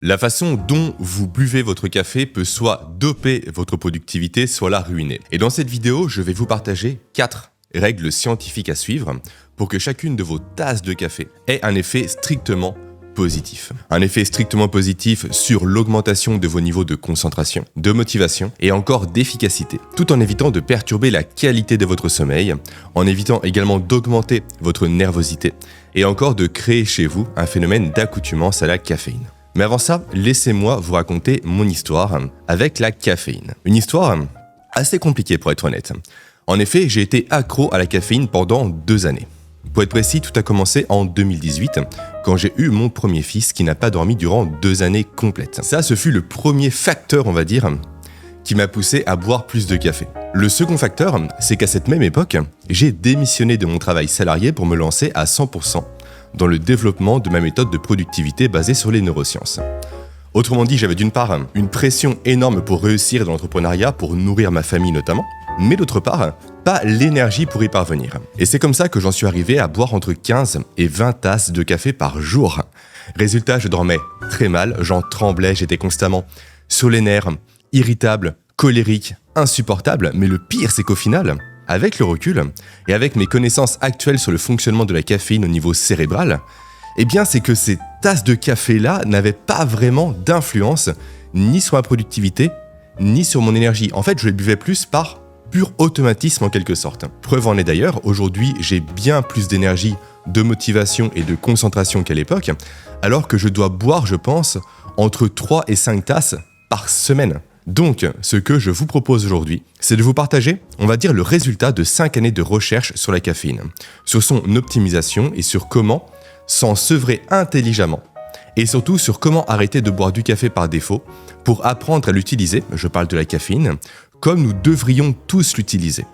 La façon dont vous buvez votre café peut soit doper votre productivité, soit la ruiner. Et dans cette vidéo, je vais vous partager 4 règles scientifiques à suivre pour que chacune de vos tasses de café ait un effet strictement positif. Un effet strictement positif sur l'augmentation de vos niveaux de concentration, de motivation et encore d'efficacité, tout en évitant de perturber la qualité de votre sommeil, en évitant également d'augmenter votre nervosité et encore de créer chez vous un phénomène d'accoutumance à la caféine. Mais avant ça, laissez-moi vous raconter mon histoire avec la caféine. Une histoire assez compliquée pour être honnête. En effet, j'ai été accro à la caféine pendant 2 années. Pour être précis, tout a commencé en 2018, quand j'ai eu mon premier fils qui n'a pas dormi durant 2 années complètes. Ça, ce fut le premier facteur, on va dire, qui m'a poussé à boire plus de café. Le second facteur, c'est qu'à cette même époque, j'ai démissionné de mon travail salarié pour me lancer à 100% dans le développement de ma méthode de productivité basée sur les neurosciences. Autrement dit, j'avais d'une part une pression énorme pour réussir dans l'entrepreneuriat, pour nourrir ma famille notamment, mais d'autre part, pas l'énergie pour y parvenir. Et c'est comme ça que j'en suis arrivé à boire entre 15 et 20 tasses de café par jour. Résultat, je dormais très mal, j'en tremblais, j'étais constamment sur les nerfs, irritable, colérique, insupportable, mais le pire c'est qu'au final, avec le recul et avec mes connaissances actuelles sur le fonctionnement de la caféine au niveau cérébral, eh bien c'est que ces tasses de café-là n'avaient pas vraiment d'influence ni sur ma productivité, ni sur mon énergie. En fait, je les buvais plus par pur automatisme en quelque sorte. Preuve en est d'ailleurs, aujourd'hui j'ai bien plus d'énergie, de motivation et de concentration qu'à l'époque, alors que je dois boire, je pense, entre 3 et 5 tasses par semaine. Donc, ce que je vous propose aujourd'hui, c'est de vous partager, on va dire, le résultat de 5 années de recherche sur la caféine, sur son optimisation et sur comment s'en sevrer intelligemment, et surtout sur comment arrêter de boire du café par défaut pour apprendre à l'utiliser, je parle de la caféine, comme nous devrions tous l'utiliser.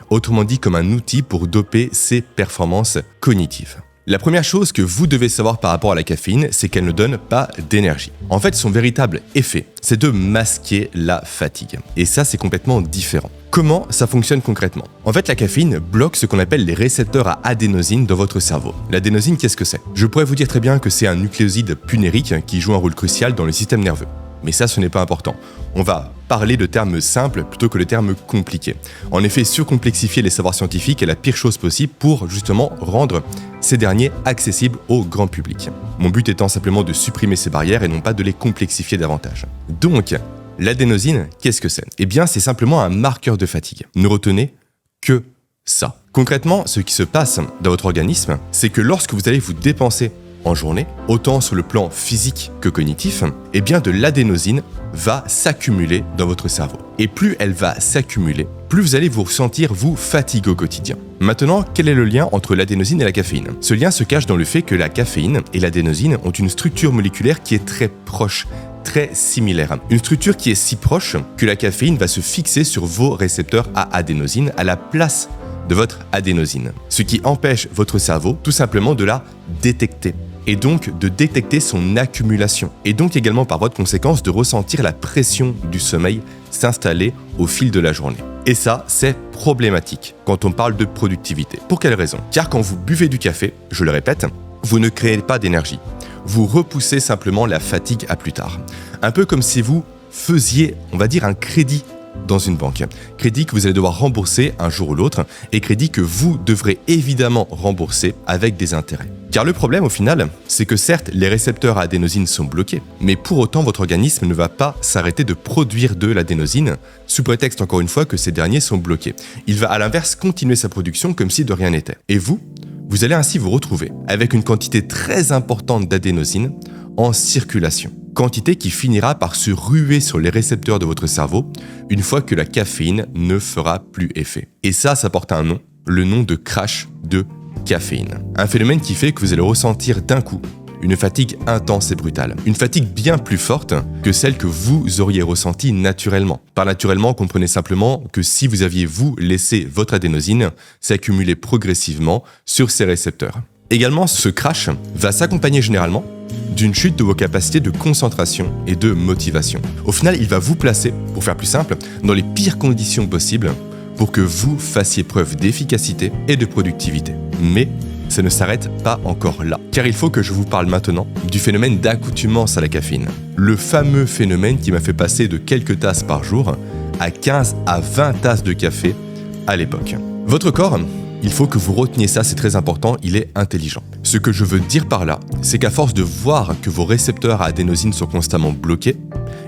Autrement dit, comme un outil pour doper ses performances cognitives. La première chose que vous devez savoir par rapport à la caféine, c'est qu'elle ne donne pas d'énergie. En fait, son véritable effet, c'est de masquer la fatigue. Et ça, c'est complètement différent. Comment ça fonctionne concrètement ? En fait, la caféine bloque ce qu'on appelle les récepteurs à adénosine dans votre cerveau. L'adénosine, qu'est-ce que c'est ? Je pourrais vous dire très bien que c'est un nucléoside punérique qui joue un rôle crucial dans le système nerveux. Mais ça, ce n'est pas important. On va parler de termes simples plutôt que de termes compliqués. En effet, surcomplexifier les savoirs scientifiques est la pire chose possible pour justement rendre ces derniers accessibles au grand public. Mon but étant simplement de supprimer ces barrières et non pas de les complexifier davantage. Donc, l'adénosine, qu'est-ce que c'est ? Eh bien, c'est simplement un marqueur de fatigue. Ne retenez que ça. Concrètement, ce qui se passe dans votre organisme, c'est que lorsque vous allez vous dépenser en journée, autant sur le plan physique que cognitif, eh bien de l'adénosine va s'accumuler dans votre cerveau. Et plus elle va s'accumuler, plus vous allez vous sentir vous fatigué au quotidien. Maintenant, quel est le lien entre l'adénosine et la caféine ? Ce lien se cache dans le fait que la caféine et l'adénosine ont une structure moléculaire qui est très proche, très similaire. Une structure qui est si proche que la caféine va se fixer sur vos récepteurs à adénosine à la place de votre adénosine. Ce qui empêche votre cerveau tout simplement de la détecter. Et donc de détecter son accumulation, et donc également par voie de conséquence de ressentir la pression du sommeil s'installer au fil de la journée. Et ça, c'est problématique quand on parle de productivité. Pour quelle raison ? Car quand vous buvez du café, je le répète, vous ne créez pas d'énergie. Vous repoussez simplement la fatigue à plus tard. Un peu comme si vous faisiez, on va dire, un crédit dans une banque. Crédit que vous allez devoir rembourser un jour ou l'autre, et crédit que vous devrez évidemment rembourser avec des intérêts. Car le problème au final, c'est que certes, les récepteurs à adénosine sont bloqués, mais pour autant votre organisme ne va pas s'arrêter de produire de l'adénosine, sous prétexte encore une fois que ces derniers sont bloqués. Il va à l'inverse continuer sa production comme si de rien n'était. Et vous allez ainsi vous retrouver avec une quantité très importante d'adénosine en circulation. Quantité qui finira par se ruer sur les récepteurs de votre cerveau une fois que la caféine ne fera plus effet. Et ça porte un nom, le nom de crash de caféine. Un phénomène qui fait que vous allez ressentir d'un coup une fatigue intense et brutale. Une fatigue bien plus forte que celle que vous auriez ressentie naturellement. Par naturellement, comprenez simplement que si vous aviez laissé votre adénosine s'accumuler progressivement sur ces récepteurs. Également, ce crash va s'accompagner généralement d'une chute de vos capacités de concentration et de motivation. Au final, il va vous placer, pour faire plus simple, dans les pires conditions possibles pour que vous fassiez preuve d'efficacité et de productivité. Mais ça ne s'arrête pas encore là. Car il faut que je vous parle maintenant du phénomène d'accoutumance à la caféine. Le fameux phénomène qui m'a fait passer de quelques tasses par jour à 15 à 20 tasses de café à l'époque. Votre corps, il faut que vous reteniez ça, c'est très important, il est intelligent. Ce que je veux dire par là, c'est qu'à force de voir que vos récepteurs à adénosine sont constamment bloqués,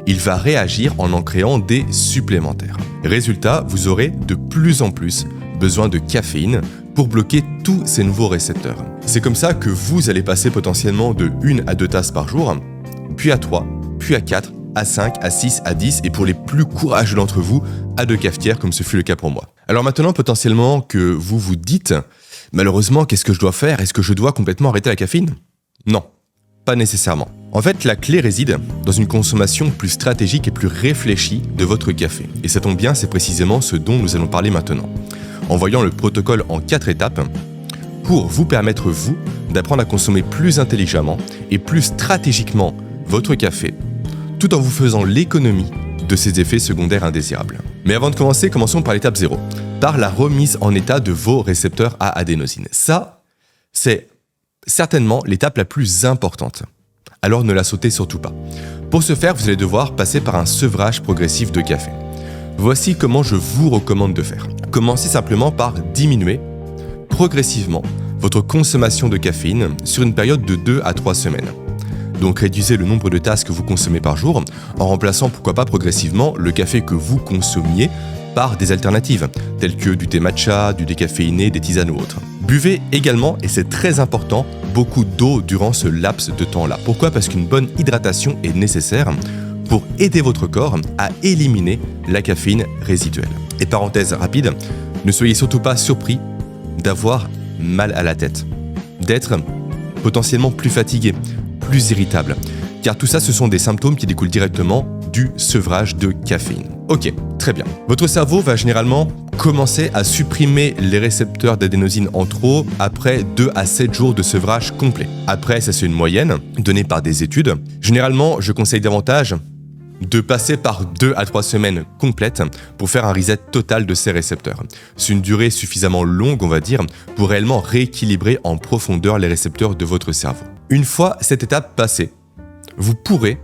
il va réagir en créant des supplémentaires. Résultat, vous aurez de plus en plus besoin de caféine pour bloquer tous ces nouveaux récepteurs. C'est comme ça que vous allez passer potentiellement de 1 à 2 tasses par jour, puis à 3, puis à 4, à 5, à 6, à 10, et pour les plus courageux d'entre vous, à 2 cafetières, comme ce fut le cas pour moi. Alors maintenant, potentiellement, que vous vous dites « Malheureusement, qu'est-ce que je dois faire? Est-ce que je dois complètement arrêter la caféine ?» Non, pas nécessairement. En fait, la clé réside dans une consommation plus stratégique et plus réfléchie de votre café. Et ça tombe bien, c'est précisément ce dont nous allons parler maintenant. En voyant le protocole en 4 étapes, pour vous permettre, vous, d'apprendre à consommer plus intelligemment et plus stratégiquement votre café, tout en vous faisant l'économie de ses effets secondaires indésirables. Mais avant de commencer, commençons par l'étape 0, par la remise en état de vos récepteurs à adénosine. Ça, c'est certainement l'étape la plus importante. Alors ne la sautez surtout pas. Pour ce faire, vous allez devoir passer par un sevrage progressif de café. Voici comment je vous recommande de faire. Commencez simplement par diminuer progressivement votre consommation de caféine sur une période de 2 à 3 semaines. Donc réduisez le nombre de tasses que vous consommez par jour en remplaçant pourquoi pas progressivement le café que vous consommiez par des alternatives, telles que du thé matcha, du décaféiné, des tisanes ou autres. Buvez également, et c'est très important, beaucoup d'eau durant ce laps de temps-là. Pourquoi ? Parce qu'une bonne hydratation est nécessaire pour aider votre corps à éliminer la caféine résiduelle. Et parenthèse rapide, ne soyez surtout pas surpris d'avoir mal à la tête, d'être potentiellement plus fatigué, plus irritable, car tout ça, ce sont des symptômes qui découlent directement du sevrage de caféine. Ok, très bien. Votre cerveau va généralement commencer à supprimer les récepteurs d'adénosine en trop après 2 à 7 jours de sevrage complet. Après, ça c'est une moyenne donnée par des études. Généralement, je conseille davantage de passer par 2 à 3 semaines complètes pour faire un reset total de ces récepteurs. C'est une durée suffisamment longue, on va dire, pour réellement rééquilibrer en profondeur les récepteurs de votre cerveau. Une fois cette étape passée, vous pourrez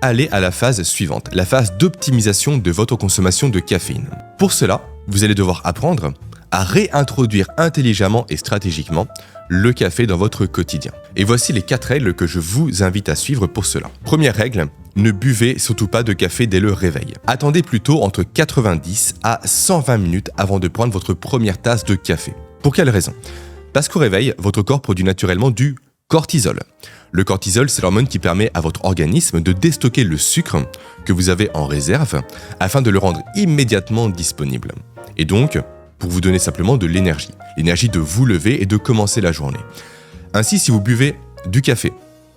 aller à la phase suivante, la phase d'optimisation de votre consommation de caféine. Pour cela, vous allez devoir apprendre à réintroduire intelligemment et stratégiquement le café dans votre quotidien. Et voici les 4 règles que je vous invite à suivre pour cela. Première règle, ne buvez surtout pas de café dès le réveil. Attendez plutôt entre 90 à 120 minutes avant de prendre votre première tasse de café. Pour quelle raison ? Parce qu'au réveil, votre corps produit naturellement du cortisol. Le cortisol, c'est l'hormone qui permet à votre organisme de déstocker le sucre que vous avez en réserve afin de le rendre immédiatement disponible. Et donc, pour vous donner simplement de l'énergie de vous lever et de commencer la journée. Ainsi, si vous buvez du café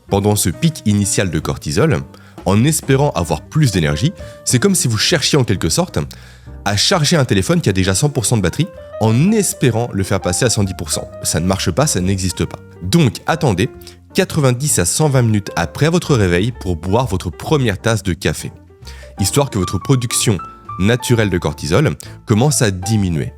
pendant ce pic initial de cortisol, en espérant avoir plus d'énergie, c'est comme si vous cherchiez en quelque sorte à charger un téléphone qui a déjà 100% de batterie en espérant le faire passer à 110%. Ça ne marche pas, ça n'existe pas. Donc attendez 90 à 120 minutes après votre réveil pour boire votre première tasse de café, histoire que votre production naturelle de cortisol commence à diminuer.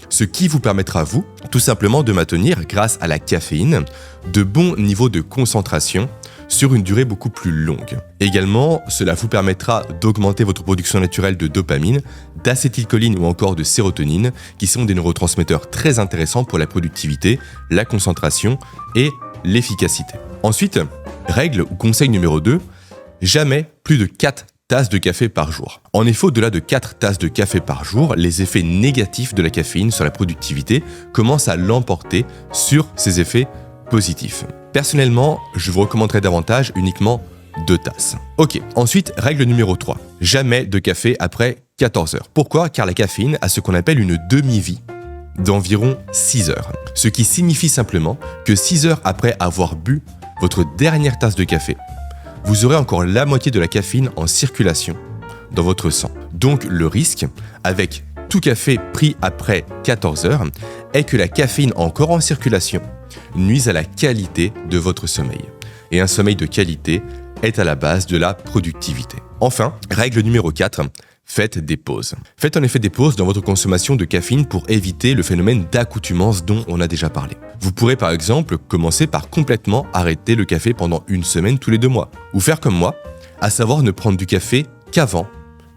Ce qui vous permettra, vous, tout simplement de maintenir, grâce à la caféine, de bons niveaux de concentration sur une durée beaucoup plus longue. Également, cela vous permettra d'augmenter votre production naturelle de dopamine, d'acétylcholine ou encore de sérotonine, qui sont des neurotransmetteurs très intéressants pour la productivité, la concentration et l'efficacité. Ensuite, règle ou conseil numéro 2, jamais plus de 4 tasses de café par jour. En effet, au-delà de 4 tasses de café par jour, les effets négatifs de la caféine sur la productivité commencent à l'emporter sur ses effets positifs. Personnellement, je vous recommanderais davantage uniquement 2 tasses. Ok, ensuite, règle numéro 3. Jamais de café après 14 heures. Pourquoi ? Car la caféine a ce qu'on appelle une demi-vie d'environ 6 heures. Ce qui signifie simplement que 6 heures après avoir bu votre dernière tasse de café, vous aurez encore la moitié de la caféine en circulation dans votre sang. Donc le risque, avec tout café pris après 14 heures, est que la caféine encore en circulation nuise à la qualité de votre sommeil. Et un sommeil de qualité est à la base de la productivité. Enfin, règle numéro 4, Faites des pauses. Faites en effet des pauses dans votre consommation de caféine pour éviter le phénomène d'accoutumance dont on a déjà parlé. Vous pourrez par exemple commencer par complètement arrêter le café pendant une semaine tous les 2 mois. Ou faire comme moi, à savoir ne prendre du café qu'avant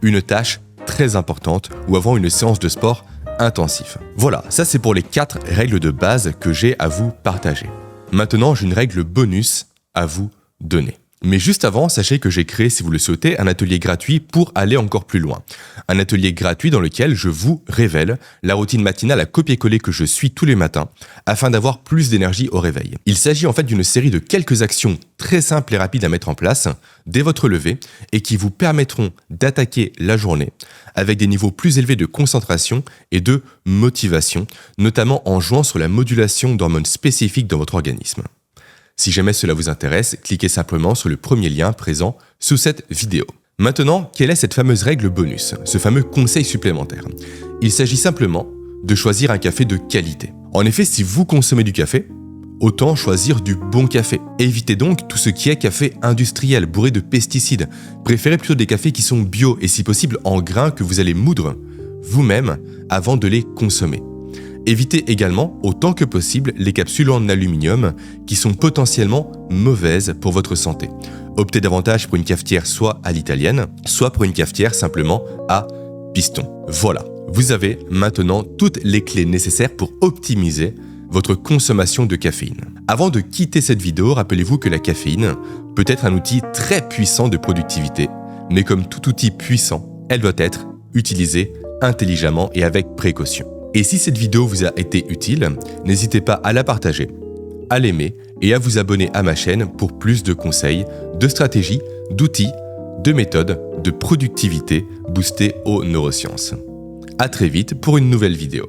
une tâche très importante ou avant une séance de sport intensif. Voilà, ça c'est pour les 4 règles de base que j'ai à vous partager. Maintenant, j'ai une règle bonus à vous donner. Mais juste avant, sachez que j'ai créé, si vous le souhaitez, un atelier gratuit pour aller encore plus loin. Un atelier gratuit dans lequel je vous révèle la routine matinale à copier-coller que je suis tous les matins afin d'avoir plus d'énergie au réveil. Il s'agit en fait d'une série de quelques actions très simples et rapides à mettre en place dès votre lever et qui vous permettront d'attaquer la journée avec des niveaux plus élevés de concentration et de motivation, notamment en jouant sur la modulation d'hormones spécifiques dans votre organisme. Si jamais cela vous intéresse, cliquez simplement sur le premier lien présent sous cette vidéo. Maintenant, quelle est cette fameuse règle bonus, ce fameux conseil supplémentaire? Il s'agit simplement de choisir un café de qualité. En effet, si vous consommez du café, autant choisir du bon café. Évitez donc tout ce qui est café industriel, bourré de pesticides. Préférez plutôt des cafés qui sont bio et si possible en grains que vous allez moudre vous-même avant de les consommer. Évitez également, autant que possible, les capsules en aluminium qui sont potentiellement mauvaises pour votre santé. Optez davantage pour une cafetière soit à l'italienne, soit pour une cafetière simplement à piston. Voilà, vous avez maintenant toutes les clés nécessaires pour optimiser votre consommation de caféine. Avant de quitter cette vidéo, rappelez-vous que la caféine peut être un outil très puissant de productivité, mais comme tout outil puissant, elle doit être utilisée intelligemment et avec précaution. Et si cette vidéo vous a été utile, n'hésitez pas à la partager, à l'aimer et à vous abonner à ma chaîne pour plus de conseils, de stratégies, d'outils, de méthodes, de productivité boostées aux neurosciences. À très vite pour une nouvelle vidéo.